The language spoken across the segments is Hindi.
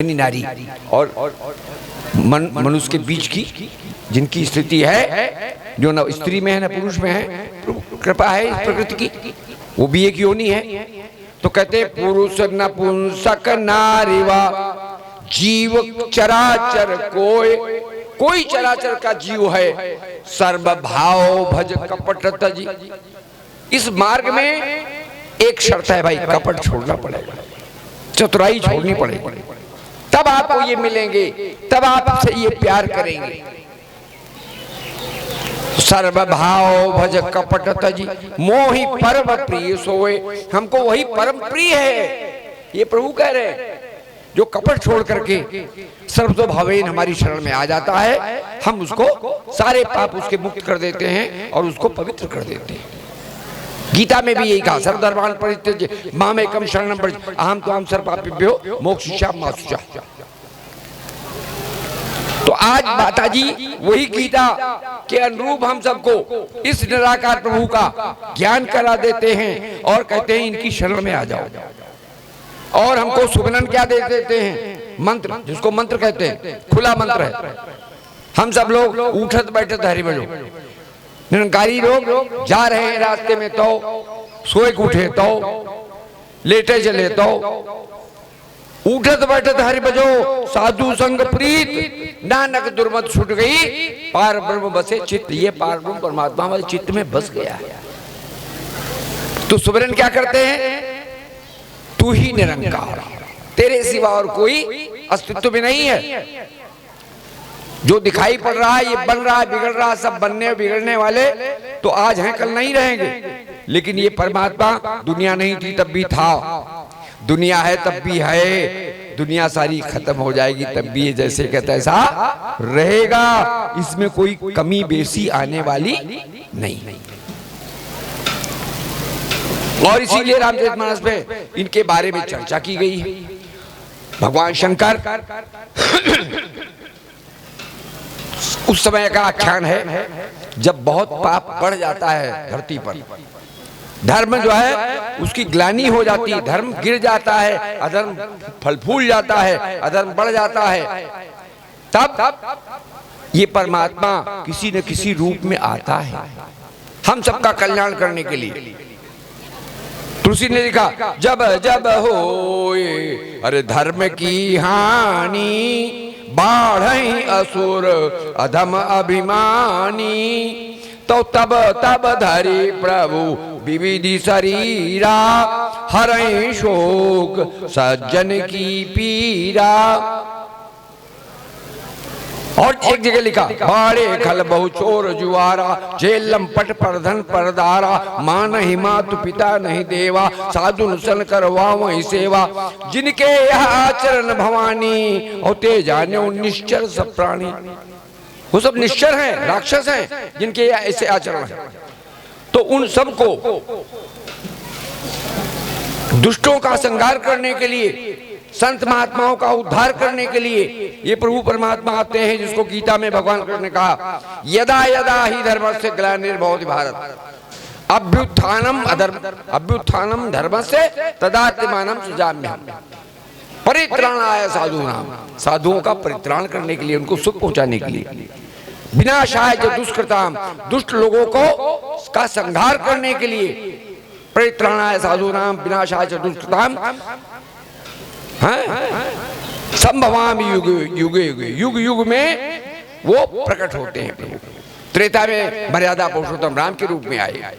नारी और मनुष्य के बीच की जिनकी स्थिति है, जो न स्त्री में है न पुरुष में है, कृपा है इस प्रकृति की, वो भी एक योनि है। तो कहते पुरुष नपुंसक नारीवा जीव चराचर कोई चराचर का जीव है, सर्व भाव भज कपट तजी। इस मार्ग में एक शर्त है भाई, कपट छोड़ना पड़ेगा, चतुराई छोड़नी पड़ेगी, तब आपको ये मिलेंगे, तब आपसे ये प्यार करेंगे। सर्व भाव भज कपट तजी मोहि परम प्रिय सोए, हमको वही परम प्रिय है, ये प्रभु कह रहे हैं। जो कपट छोड़ करके सर्व भावेन हमारी शरण में आ जाता है, हम उसको सारे पाप उसके मुक्त कर देते हैं और उसको पवित्र कर देते हैं। गीता में भी यही कहा, सर्वधर्मान् परित्यज्य मामेकं शरणं व्रज अहं त्वां सर्वपापेभ्यो मोक्षयिष्यामि मा शुचः। तो आज माता जी वही गीता के अनुरूप हम सबको इस निराकार प्रभु का ज्ञान करा देते हैं और कहते हैं इनकी शरण में आ जाओ। और हमको सुबनन क्या दे देते हैं? मंत्र, जिसको मंत्र कहते हैं, खुला मंत्र है। हम सब लोग उठत बैठत हरि बजो, निरंकारी लोग जा रहे हैं रास्ते में तो सोए उठे तो लेटे चले तो उठत बैठत हरि बजो, साधु संग प्रीत नानक दुर्मत छूट गई, पार ब्रह्म बसे चित्त। ये पार ब्रह्म परमात्मा वाले चित्त में बस गया है। तो सुबरन क्या करते हैं? तू ही निरंकार, तेरे सिवा और कोई अस्तित्व में नहीं है। जो दिखाई पड़ रहा है, ये बन रहा है, बिगड़ रहा है, सब बनने बिगड़ने वाले तो आज हैं, कल नहीं रहेंगे। लेकिन ये परमात्मा दुनिया नहीं थी तब भी था, दुनिया है तब भी है, दुनिया सारी खत्म हो जाएगी तब भी ये जैसे कहता है ऐसा रहेगा। इसमें कोई कमी बेसी आने वाली नहीं। और इसीलिए रामचरितमानस पे इनके बारे में चर्चा की गई है। भगवान शंकर उस समय का आख्यान है जब बहुत पाप बढ़ जाता है धरती पर, धर्म जो है उसकी ग्लानि हो जाती है, धर्म गिर जाता है, अधर्म फल फूल जाता है, अधर्म बढ़ जाता है, तब ये परमात्मा किसी न किसी रूप में आता है हम सबका कल्याण करने के लिए। तुलसी ने लिखा, जब जब होए अरे धर्म की हानि, बाढ़ई असुर अधम अभिमानी, तो तब तब धरि प्रभु विविधि शरीरा, हरई शोक सज्जन की पीरा। और एक जगह लिखा, बाड़े खल बहु चोर जुआरा, जेलम पट परधन परदारा, माँ नहीं मातु पिता नहीं देवा, साधु सन करवा वही सेवा, जिनके यह आचरण भवानी, और ते जाने निश्चर सब प्राणी। वो सब निश्चर हैं, राक्षस हैं, जिनके ऐसे आचरण हैं। तो उन सबको दुष्टों का संहार करने के लिए, संत महात्माओं का उद्धार करने के लिए ये प्रभु परमात्मा आते हैं, जिसको गीता में भगवान कृष्ण ने कहा, यदा यदा ही धर्मस्य ग्लानिर्भवति भारत अभ्युत्थानम अधर्म अभ्युत्थानम धर्मस्य तदात्मानं सृजाम्यहम्। परित्राणाय साधूनाम, साधुओं का परित्राण करने के लिए, उनको सुख पहुंचाने के लिए, विनाशाय च दुष्कृताम, दुष्ट लोगों को का संहार करने के लिए, परित्राणाय साधूनाम विनाशाय च दुष्कृताम संभवामि युगे युगे युगे, युग युग में वो प्रकट होते हैं प्रभु। त्रेता में मर्यादा पुरुषोत्तम राम के रूप में आए,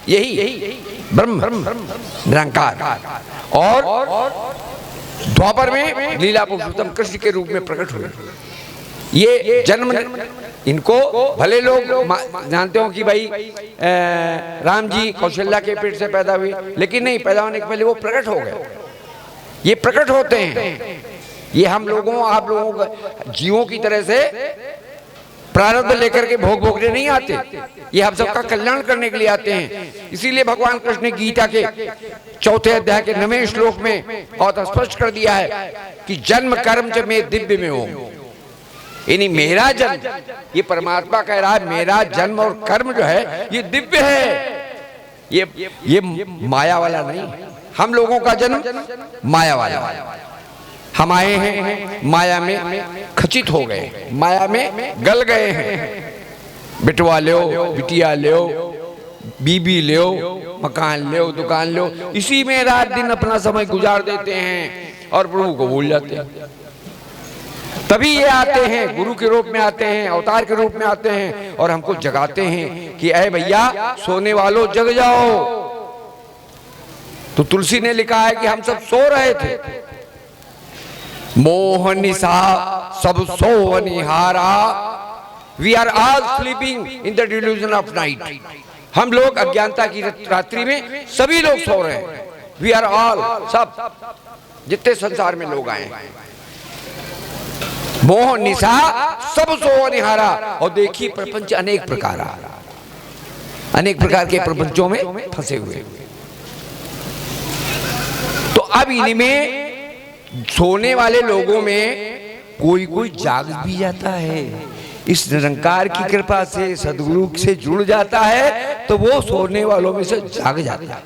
यही ब्रह्म निरंकार, और द्वापर में लीला पुरुषोत्तम कृष्ण के रूप में प्रकट हुए। ये जन्म इनको भले लोग जानते हो कि भाई राम जी कौशल्या के पेट से पैदा हुए, लेकिन नहीं, पैदा होने के पहले वो प्रकट हो गए। ये प्रकट होते हैं, ये हम लोगों आप लोगों जीवों की तरह से प्रारब्ध लेकर के भोग भोगने नहीं आते, ये हम सबका कल्याण करने के लिए आते हैं। इसीलिए भगवान कृष्ण ने गीता के 4थे अध्याय के 9वें श्लोक में बहुत स्पष्ट कर दिया है कि जन्म कर्म च में दिव्य में हो, यानी मेरा जन्म, ये परमात्मा कह रहा है मेरा जन्म और कर्म जो है ये दिव्य है, ये माया वाला नहीं। हम लोगों का जन्म माया वाला, हम आए हैं, माया में खचित हो गए, माया में गल गए हैं। बिटवा लो, बिटिया लो, बीबी लो, मकान लो, दुकान लो, इसी में रात दिन अपना समय गुजार देते हैं और प्रभु को भूल जाते हैं। तभी ये आते हैं, गुरु के रूप में आते हैं, अवतार के रूप में आते हैं और हमको जगाते हैं कि अरे भैया सोने वालों जग जाओ। तो तुलसी ने लिखा है कि हम सब सो रहे थे, मोह निशा सब सो निहारा, we are all sleeping in the delusion of night. हम लोग अज्ञानता की रात्रि में सभी लोग सो रहे हैं। वी आर ऑल, सब जितने संसार में लोग आए, मोह निशा सब सो निहारा। और देखिए प्रपंच अनेक प्रकार, अनेक प्रकार के प्रपंचों में फंसे हुए। तो अब इनमें सोने वाले लोगों में कोई कोई जाग भी जाता है, इस निरंकार की कृपा से सदगुरु से जुड़ जाता है, तो वो सोने वालों में से जाग जाता है।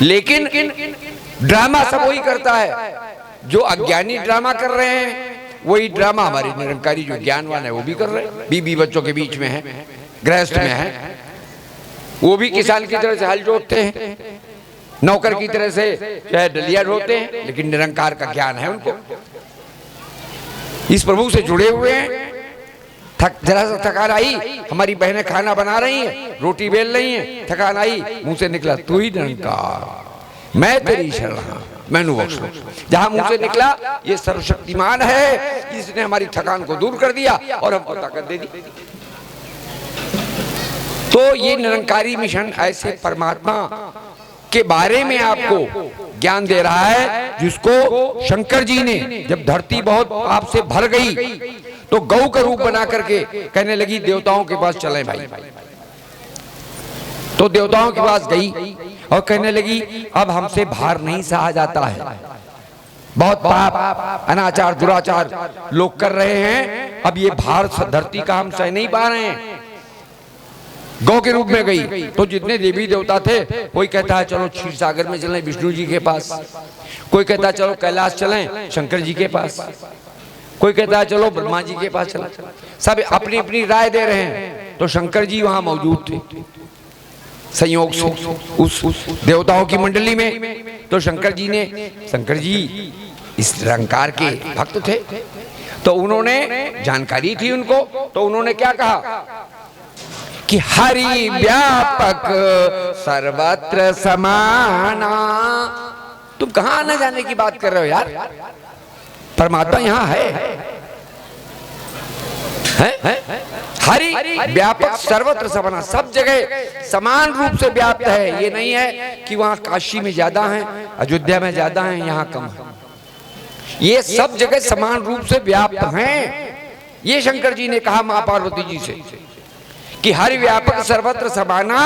लेकिन ड्रामा सब वही करता है, जो अज्ञानी ड्रामा कर रहे हैं वही ड्रामा हमारे निरंकारी जो ज्ञानवान है वो भी कर रहे हैं। बीबी बच्चों के बीच में है, गृहस्थ में है, वो भी किसान की तरह से हल जोतते हैं, नौकर की तरह से चाहे डलिया ढोते हैं, लेकिन निरंकार का ज्ञान है उनको, इस प्रभु से जुड़े हुए हैं। जरा सा थकान आई, हमारी बहनें खाना बना रही हैं, रोटी बेल रही हैं, थकान आई, मुंह से निकला तू ही निरंकार, मैं तेरी शरण मैनू बख्श। जहां मुंह से निकला ये सर्वशक्तिमान है, इसने हमारी थकान को दूर कर दिया और हमको ताकत दे दी। तो ये निरंकारी मिशन ऐसे परमात्मा के बारे में आपको ज्ञान दे रहा है, जिसको शंकर जी ने जब धरती बहुत पाप से भर गई तो गौ का रूप बना करके कहने लगी देवताओं के पास चलें भाई। तो देवताओं के पास गई और कहने लगी अब हमसे भार नहीं सहा जाता है, बहुत पाप अनाचार दुराचार लोग कर रहे हैं, अब ये भार धरती का हम सह नहीं पा रहे हैं। गौ के रूप में गई तो जितने देवी देवता थे, कोई कहता है चलो क्षीर सागर में चलें विष्णु जी के पास, कोई कहता है चलो कैलाश चलें शंकर जी के पास, कोई कहता है चलो ब्रह्मा जी के पास चलें। सब अपनी अपनी राय दे रहे हैं। तो शंकर जी वहां मौजूद थे संयोग से उस देवताओं की मंडली में। तो शंकर जी इस निरंकार के भक्त थे, तो उन्होंने जानकारी थी उनको, तो उन्होंने क्या कहा कि हरि व्यापक सर्वत्र समाना। तुम कहां आना जाने की बात कर रहे हो यार, परमात्मा यहां है? हरि व्यापक सर्वत्र समाना, सब जगह समान रूप से व्याप्त है। ये नहीं है कि वहां काशी में ज्यादा है, अयोध्या में ज्यादा है, यहां कम है। ये सब जगह समान रूप से व्याप्त हैं। ये शंकर जी ने कहा मां पार्वती जी से कि हरि व्यापक सर्वत्र समाना।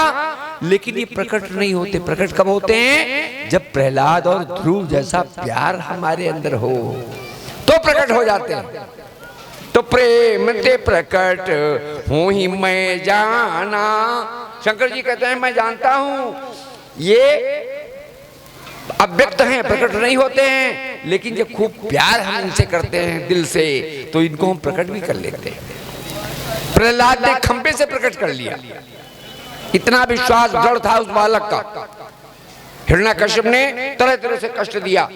लेकिन ये प्रकट नहीं होते, प्रकट कब होते हैं? जब प्रहलाद और ध्रुव जैसा प्यार हमारे अंदर हो तो प्रकट हो जाते हैं। तो प्रेम ते प्रकट हूं ही मैं जाना। शंकर जी कहते हैं मैं जानता हूं ये अव्यक्त हैं, प्रकट नहीं होते हैं, लेकिन जब खूब प्यार हम इनसे करते हैं दिल से तो इनको हम प्रकट भी कर लेते हैं। प्रहलाद ने खंबे से प्रकट कर लिया, इतना विश्वास दृढ़ था उस बालक का। हिरण्याकश्यप ने तरह तरह से कष्ट दिया,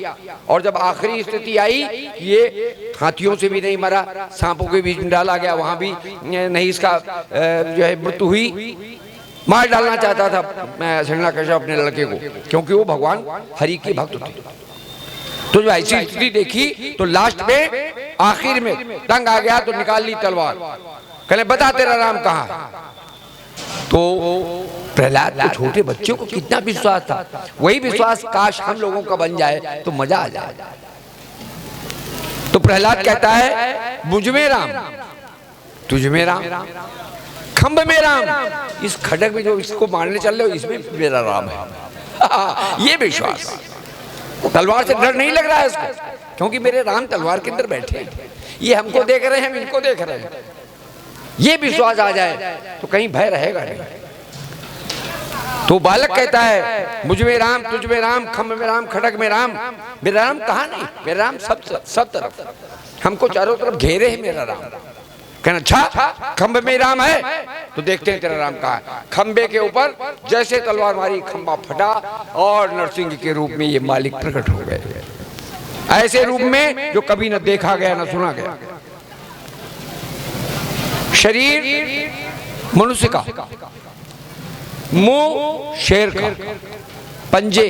और जब आखिरी स्थिति आई, ये हाथियों से भी नहीं मरा, सांपों के बीच में डाला गया, वहां भी नहीं इसका जो है मृत्यु हुई। मार डालना चाहता था हिरण्याकश्यप अपने लड़के को, क्योंकि वो भगवान हरि के भक्त थे। तो जो ऐसी स्थिति देखी तो लास्ट में आखिर में तंग आ गया तो निकाल ली तलवार, कहले बता तेरा राम कहाँ। तो प्रहलाद को छोटे बच्चों को कितना विश्वास था, वही विश्वास काश हम लोगों का बन जाए तो मजा आ जाए। तो प्रहलाद कहता है मुझ में राम, तुझ में राम, खंभ में राम, इस खडक में जो इसको मारने चल रहे हो इसमें मेरा राम है। ये विश्वास, तलवार से डर नहीं लग रहा है इसको, क्योंकि मेरे राम तलवार के अंदर बैठे हैं, ये हमको देख रहे हैं, हम इनको देख रहे हैं। ये विश्वास आ जाए तो कहीं भय रहेगा नहीं। तो बालक कहता है मुझ में राम, तुझ में राम, खम्भ में राम, खड़ग में राम। मेरा राम कहाँ नहीं, मेरा राम सब तरफ, हमको चारों तरफ घेरे है मेरा राम। कहना अच्छा खंभे में राम है, तो देखते हैं तेरा राम कहाँ है। खंभे के ऊपर जैसे तलवार मारी, खंभा फटा और नरसिंह के रूप में ये मालिक प्रकट हो गए, ऐसे रूप में जो कभी न देखा गया न सुना गया। शरीर मनुष्य का, मुंह शेर का, पंजे।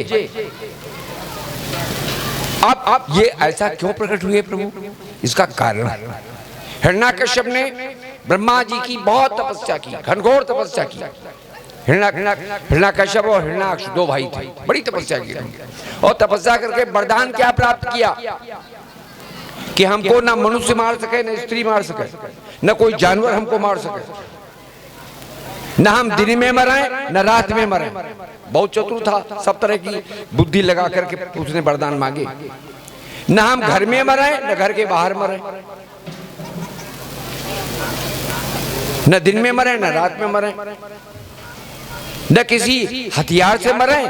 अब ये ऐसा क्यों प्रकट हुए प्रभु? इसका कारण हिरण्याकश्यप ने ब्रह्मा जी की बहुत तपस्या की, घनघोर तपस्या की। हिरण्याकश्यप और हिरण्याक्ष दो भाई थे, बड़ी तपस्या की और तपस्या करके वरदान क्या प्राप्त किया कि हमको ना मनुष्य मार सके, न स्त्री मार सके, न कोई जानवर हमको मार सके, न हम दिन में मरें न रात में मरें। बहुत चतुर था, सब तरह की बुद्धि लगा करके उसने वरदान मांगे। न हम घर में मरें न घर के बाहर मरें, न दिन में मरें न रात में मरें, न किसी हथियार से मरें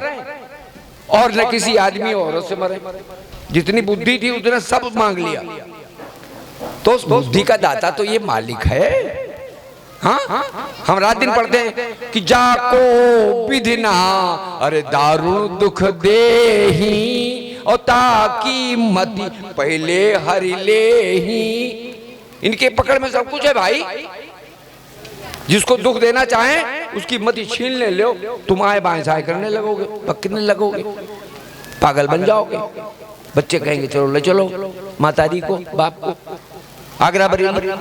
और न किसी आदमी और औरत से मरें। जितनी बुद्धि थी उसने सब मांग लिया। तो उस बुद्धि का दाता तो ये मालिक है। हाँ, हम रात दिन पढ़ते हैं कि जाको विधिना अरे दारुण दुख देही और ताकि मति पहले हरि लेही। इनके पकड़ में सब कुछ है भाई। जिसको दुख देना चाहें उसकी मति छीन ले लो, तुम आए बाएं साए करने लगोगे, पकड़ने लगोगे, पागल बन जाओगे। बच्चे कहेंगे चलो ले चलो माताजी को, बाप को, आगरा बरेली।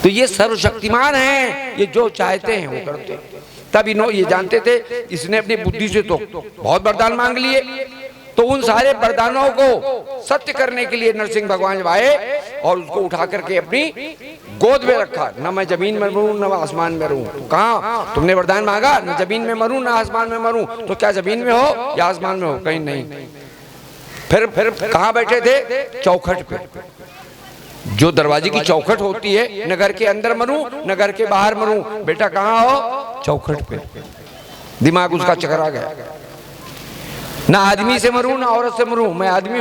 तो ये सर्वशक्तिमान है, ये जो चाहते हैं वो करते हैं। तब इन्होंने ये जानते थे, इसने अपनी बुद्धि से तो बहुत वरदान मांग लिए, तो उन सारे वरदानों को सत्य करने के लिए नरसिंह भगवान जब आए और उसको उठा करके अपनी गोद में रखा। न मैं जमीन में मरूं न आसमान में रहूं। तो कहा तुमने वरदान मांगा न जमीन में मरूं न आसमान में मरूं, तो क्या जमीन में हो या आसमान में हो? कहीं नहीं। फिर कहाँ बैठे थे? चौखट पे। जो दरवाजे की चौखट होती है, न घर के अंदर मरूं न घर के बाहर मरूं। बेटा कहाँ हो? चौखट पे। दिमाग उसका चकरा गया। ना आदमी से मरूं ना औरत से मरूं, मैं आदमी